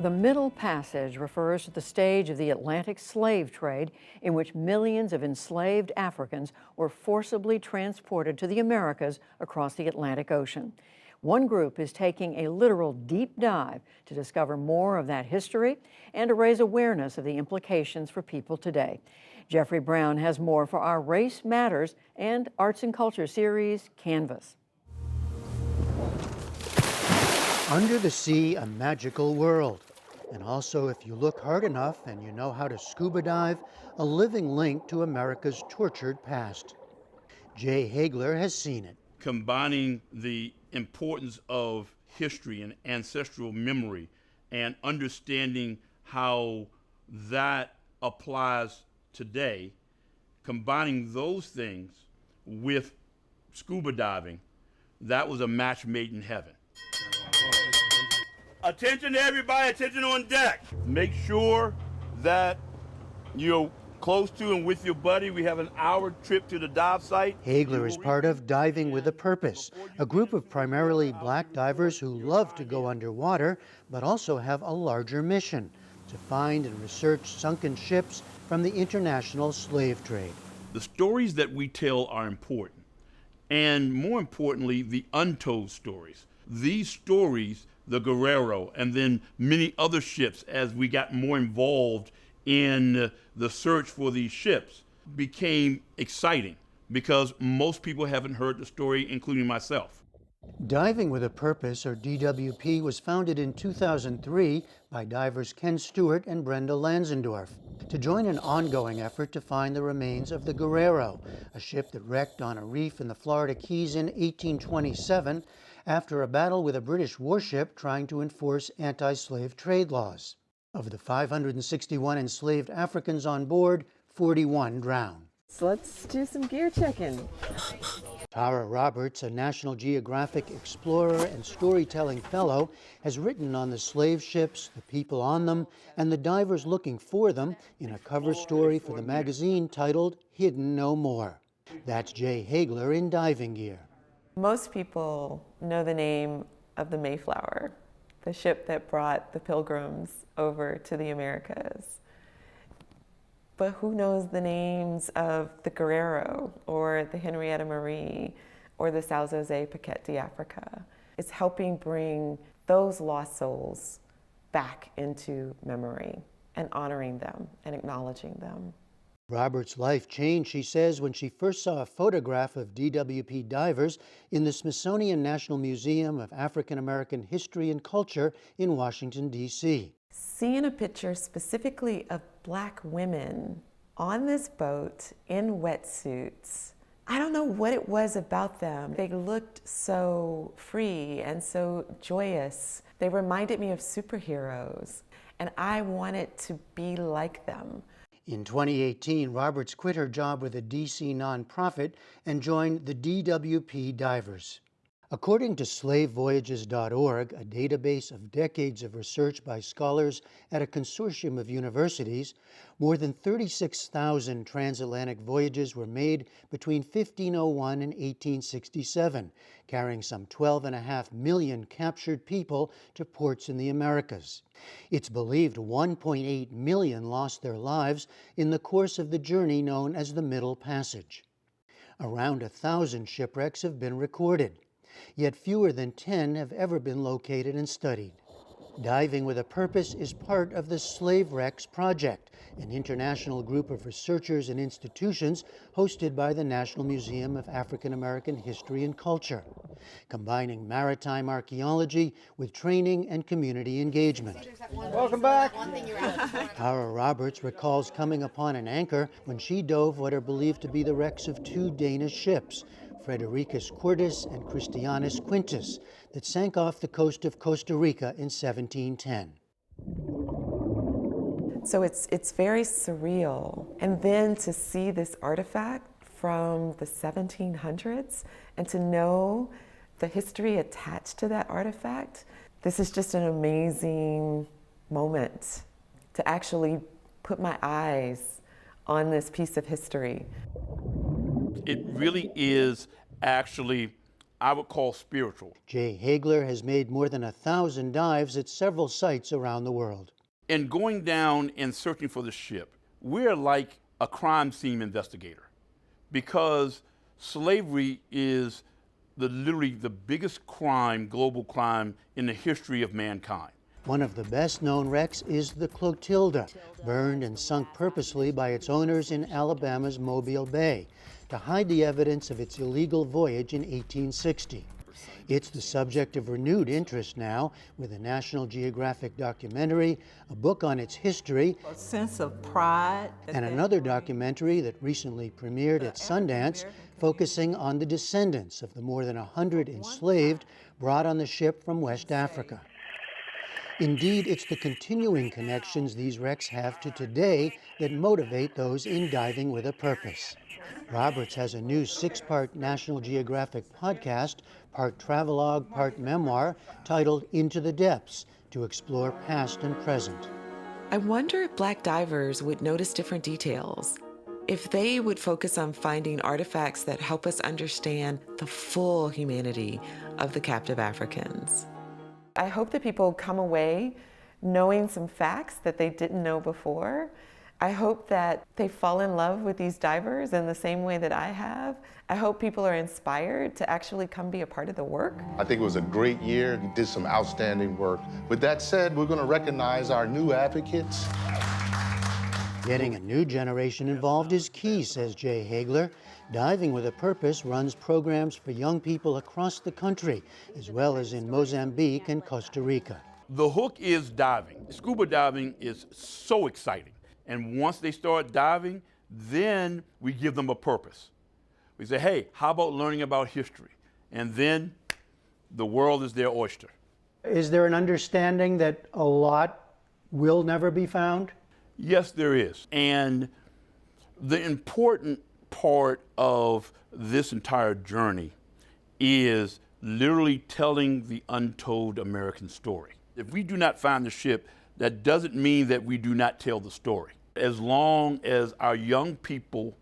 The Middle Passage refers to the stage of the Atlantic slave trade in which millions of enslaved Africans were forcibly transported to the Americas across the Atlantic Ocean. One group is taking a literal deep dive to discover more of that history and to raise awareness of the implications for people today. Jeffrey Brown has more for our Race Matters and Arts and Culture series, Canvas. Under the sea, a magical world. And also, if you look hard enough and you know how to scuba dive, a living link to America's tortured past. Jay Hagler has seen it. Combining the importance of history and ancestral memory and understanding how that applies today, combining those things with scuba diving, that was a match made in heaven. Attention everybody, attention on deck. Make sure that you're close to and with your buddy. We have an hour trip to the dive site. Hagler is part of Diving with a Purpose, a group of primarily black divers who love to go underwater, but also have a larger mission: to find and research sunken ships from the international slave trade. The stories that we tell are important, and more importantly, the untold stories. These stories, the Guerrero, and then many other ships, as we got more involved in the search for these ships, became exciting because most people haven't heard the story, including myself. Diving with a Purpose, or DWP, was founded in 2003 by divers Ken Stewart and Brenda Lansendorf to join an ongoing effort to find the remains of the Guerrero, a ship that wrecked on a reef in the Florida Keys in 1827 after a battle with a British warship trying to enforce anti-slave trade laws. Of the 561 enslaved Africans on board, 41 drowned. So let's do some gear checking. Tara Roberts, a National Geographic explorer and storytelling fellow, has written on the slave ships, the people on them, and the divers looking for them in a cover story for the magazine titled Hidden No More. That's Jay Hagler in diving gear. Most people know the name of the Mayflower, the ship that brought the Pilgrims over to the Americas. But who knows the names of the Guerrero or the Henrietta Marie or the São José Paquete de Africa? It's helping bring those lost souls back into memory and honoring them and acknowledging them. Robert's life changed, she says, when she first saw a photograph of DWP divers in the Smithsonian National Museum of African American History and Culture in Washington, D.C. Seeing a picture specifically of Black women on this boat in wetsuits, I don't know what it was about them. They looked so free and so joyous. They reminded me of superheroes, and I wanted to be like them. In 2018, Roberts quit her job with a D.C. nonprofit and joined the DWP Divers. According to slavevoyages.org, a database of decades of research by scholars at a consortium of universities, more than 36,000 transatlantic voyages were made between 1501 and 1867, carrying some 12.5 million captured people to ports in the Americas. It's believed 1.8 million lost their lives in the course of the journey known as the Middle Passage. Around 1,000 shipwrecks have been recorded. Yet fewer than 10 have ever been located and studied. Diving with a Purpose is part of the Slave Wrecks Project, an international group of researchers and institutions hosted by the National Museum of African American History and Culture, combining maritime archaeology with training and community engagement. Welcome back. Tara Roberts recalls coming upon an anchor when she dove what are believed to be the wrecks of two Danish ships, Fredericus Quartus and Christianus Quintus, that sank off the coast of Costa Rica in 1710. So it's very surreal. And then to see this artifact from the 1700s and to know the history attached to that artifact, this is just an amazing moment to actually put my eyes on this piece of history. It really is actually I would call spiritual. Jay Hagler has made more than 1,000 dives at several sites around the world. In going down and searching for the ship, we're like a crime scene investigator because slavery is literally the biggest crime, global crime, in the history of mankind. One of the best-known wrecks is the Clotilda, burned and sunk purposely by its owners in Alabama's Mobile Bay to hide the evidence of its illegal voyage in 1860. It's the subject of renewed interest now, with a National Geographic documentary, a book on its history, A sense of pride. and another documentary that recently premiered at Sundance, focusing on the descendants of the more than 100 enslaved brought on the ship from West Africa. Indeed, it's the continuing connections these wrecks have to today that motivate those in Diving with a Purpose. Roberts has a new 6-part National Geographic podcast, part travelogue, part memoir, titled Into the Depths, to explore past and present. I wonder if Black divers would notice different details, if they would focus on finding artifacts that help us understand the full humanity of the captive Africans. I hope that people come away knowing some facts that they didn't know before. I hope that they fall in love with these divers in the same way that I have. I hope people are inspired to actually come be a part of the work. I think it was a great year. You did some outstanding work. With that said, we're going to recognize our new advocates. Getting a new generation involved is key, says Jay Hagler. Diving with a Purpose runs programs for young people across the country, as well as in Mozambique and Costa Rica. The hook is diving. Scuba diving is so exciting. And once they start diving, then we give them a purpose. We say, hey, how about learning about history? And then the world is their oyster. Is there an understanding that a lot will never be found? Yes, there is. And the important part of this entire journey is literally telling the untold American story. If we do not find the ship, that doesn't mean that we do not tell the story. As long as our young people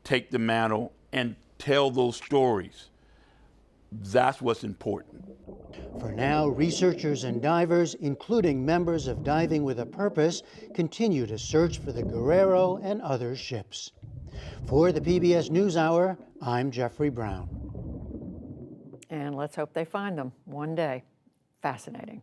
take the mantle and tell those stories, that's what's important. For now, researchers and divers, including members of Diving with a Purpose, continue to search for the Guerrero and other ships. For the PBS NewsHour, I'm Jeffrey Brown. And let's hope they find them one day. Fascinating.